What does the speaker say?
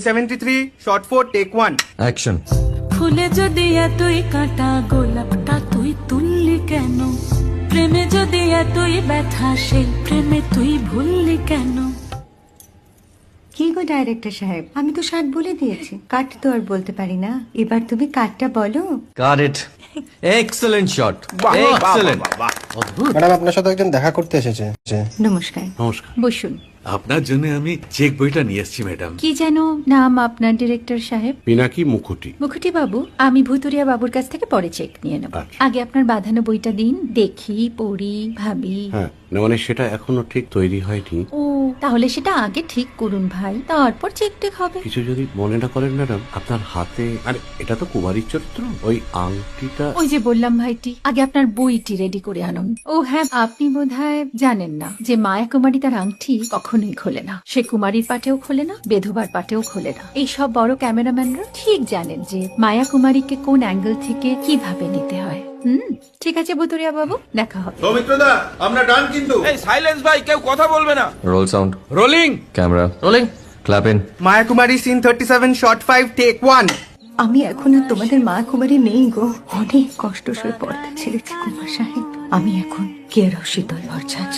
73 shot 4 take 1 action. ফুলে যদি এতই কাঁটা গোলাপটা তুই তুললি কেন? প্রেমে যদি এতই ব্যথা সেই প্রেমে তুই ভুললি কেন? কি গো ডাইরেক্টর সাহেব, আমি তো 60 বলে দিয়েছি, কাট তো আর বলতে পারি না, এবার তুমি কাটটা বলো। Got it. Excellent shot, excellent. Madam আপনার সাথে একজন দেখা করতে এসেছে। নমস্কার, নমস্কার। বসুন। আপনার জন্য আমি চেক বইটা নিয়ে এসেছি ম্যাডাম। কি যেন নাম আপনার ডিরেক্টর সাহেব? পিনাকি মুখোটি। মুখুটি বাবু, আমি ভুতুরিয়া বাবুর কাছ থেকে পরে চেক নিয়ে নেব। আচ্ছা। আগে আপনার বাঁধানো বইটা দিন, দেখি, পড়ি, ভাবি। হ্যাঁ, না মানে সেটা এখনো ঠিক তৈরি হয়নি। ও, তাহলে সেটা আগে ঠিক করুন ভাই, তারপর চেক টেক হবে। কিছু যদি মনে না করেন ম্যাডাম, আপনার হাতে, আরে এটা তো কুমারীর চরিত্র, ওই আংটিটা। ওই যে বললাম ভাইটি, আগে আপনার বইটি রেডি করে আনুন। ও হ্যাঁ, আপনি বোধহয় জানেন না যে মায়া কুমারী তার আংটি কখনোই খোলে না। সে কুমারীর পাটেও খোলে না, বেধবার পাটেও খোলে না। এই সব বড় ক্যামেরাম্যানরা ঠিক জানেন যে মায়া কুমারীকে কোন অ্যাঙ্গেল থেকে কিভাবে নিতে হয়। ঠিক আছে বুতুরিয়া বাবু, দেখা হবে। সৌমিত্রদা আমরা ডান কিন্তু। এই সাইলেন্স ভাই, কেউ কথা বলবে না। Roll sound, rolling camera rolling, clap in. Maya Kumari scene 37 shot 5 take 1 আমি এখন আর তোমাদের মা কুমারী নেই গো, অনেক কষ্ট সয়ে পর্দা ছেড়েছি কুমার সাহেব। আমি এখন কেরও শীতল ভরছাছ।